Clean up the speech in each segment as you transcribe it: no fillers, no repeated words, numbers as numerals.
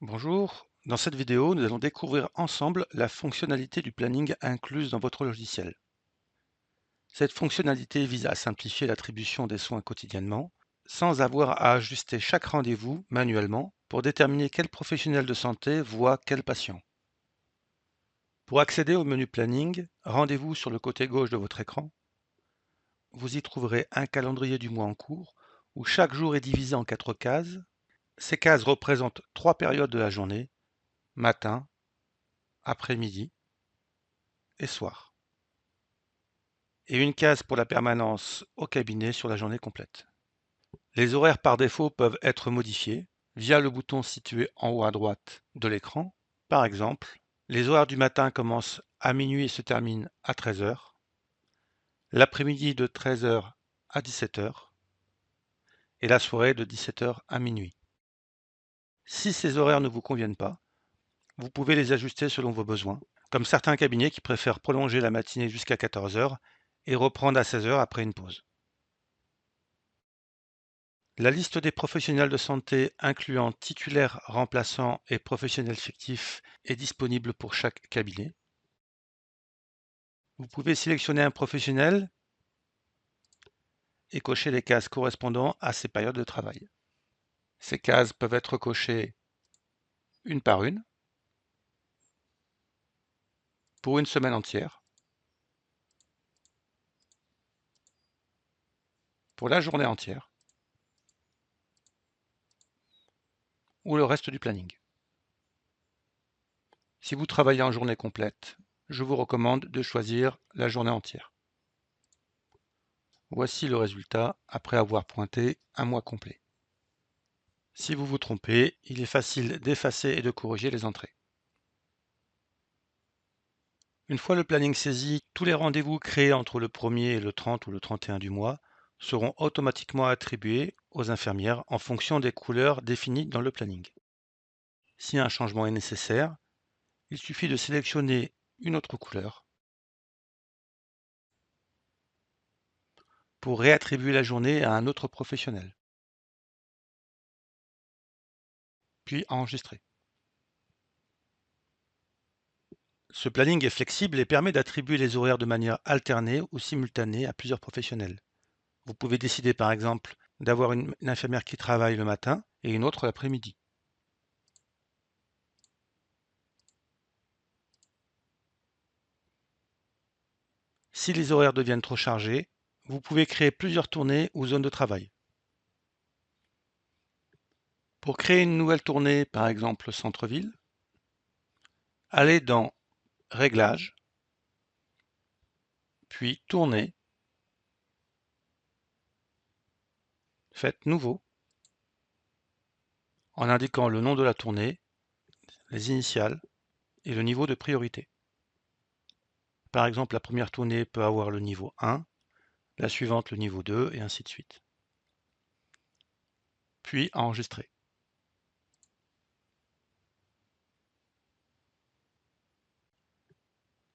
Bonjour, dans cette vidéo, nous allons découvrir ensemble la fonctionnalité du planning incluse dans votre logiciel. Cette fonctionnalité vise à simplifier l'attribution des soins quotidiennement, sans avoir à ajuster chaque rendez-vous manuellement pour déterminer quel professionnel de santé voit quel patient. Pour accéder au menu planning, rendez-vous sur le côté gauche de votre écran. Vous y trouverez un calendrier du mois en cours, où chaque jour est divisé en 4 cases. Ces cases représentent 3 périodes de la journée: matin, après-midi et soir, et une case pour la permanence au cabinet sur la journée complète. Les horaires par défaut peuvent être modifiés via le bouton situé en haut à droite de l'écran. Par exemple, les horaires du matin commencent à minuit et se terminent à 13 heures, l'après-midi de 13 heures à 17 heures et la soirée de 17 heures à minuit. Si ces horaires ne vous conviennent pas, vous pouvez les ajuster selon vos besoins, comme certains cabinets qui préfèrent prolonger la matinée jusqu'à 14 heures et reprendre à 16 heures après une pause. La liste des professionnels de santé incluant titulaires, remplaçants et professionnels fictifs est disponible pour chaque cabinet. Vous pouvez sélectionner un professionnel et cocher les cases correspondant à ses périodes de travail. Ces cases peuvent être cochées une par une, pour une semaine entière, pour la journée entière ou le reste du planning. Si vous travaillez en journée complète, je vous recommande de choisir la journée entière. Voici le résultat après avoir pointé un mois complet. Si vous vous trompez, il est facile d'effacer et de corriger les entrées. Une fois le planning saisi, tous les rendez-vous créés entre le 1er et le 30 ou le 31 du mois seront automatiquement attribués aux infirmières en fonction des couleurs définies dans le planning. Si un changement est nécessaire, il suffit de sélectionner une autre couleur pour réattribuer la journée à un autre professionnel, puis enregistrer. Ce planning est flexible et permet d'attribuer les horaires de manière alternée ou simultanée à plusieurs professionnels. Vous pouvez décider par exemple d'avoir une infirmière qui travaille le matin et une autre l'après-midi. Si les horaires deviennent trop chargés, vous pouvez créer plusieurs tournées ou zones de travail. Pour créer une nouvelle tournée, par exemple centre-ville, allez dans Réglages, puis Tournée, faites Nouveau, en indiquant le nom de la tournée, les initiales et le niveau de priorité. Par exemple, la première tournée peut avoir le niveau 1, la suivante le niveau 2, et ainsi de suite. Puis enregistrer.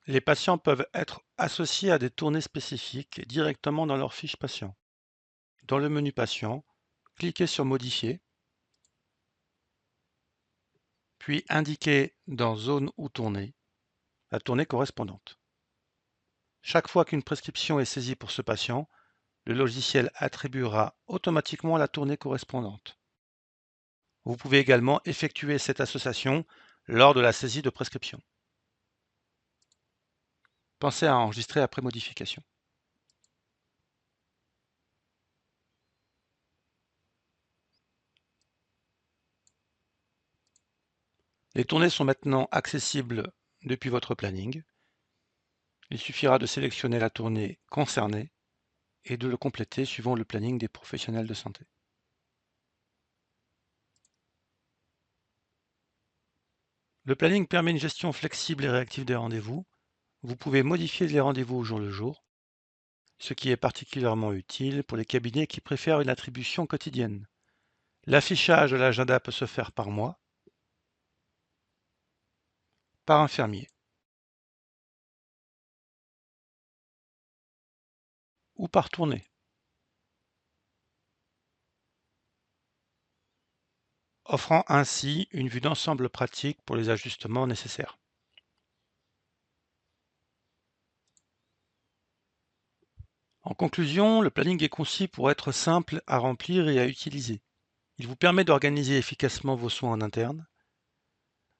Les patients peuvent être associés à des tournées spécifiques directement dans leur fiche patient. Dans le menu Patient, cliquez sur Modifier, puis indiquez dans Zone ou Tournée la tournée correspondante. Chaque fois qu'une prescription est saisie pour ce patient, le logiciel attribuera automatiquement la tournée correspondante. Vous pouvez également effectuer cette association lors de la saisie de prescription. Pensez à enregistrer après modification. Les tournées sont maintenant accessibles depuis votre planning. Il suffira de sélectionner la tournée concernée et de le compléter suivant le planning des professionnels de santé. Le planning permet une gestion flexible et réactive des rendez-vous. Vous pouvez modifier les rendez-vous au jour le jour, ce qui est particulièrement utile pour les cabinets qui préfèrent une attribution quotidienne. L'affichage de l'agenda peut se faire par mois, par infirmier ou par tournée. offrant ainsi une vue d'ensemble pratique pour les ajustements nécessaires. En conclusion, le planning est conçu pour être simple à remplir et à utiliser. Il vous permet d'organiser efficacement vos soins en interne.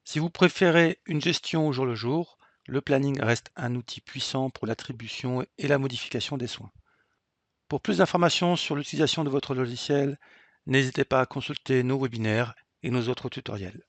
Si vous préférez une gestion au jour le jour, le planning reste un outil puissant pour l'attribution et la modification des soins. Pour plus d'informations sur l'utilisation de votre logiciel, n'hésitez pas à consulter nos webinaires et nos autres tutoriels.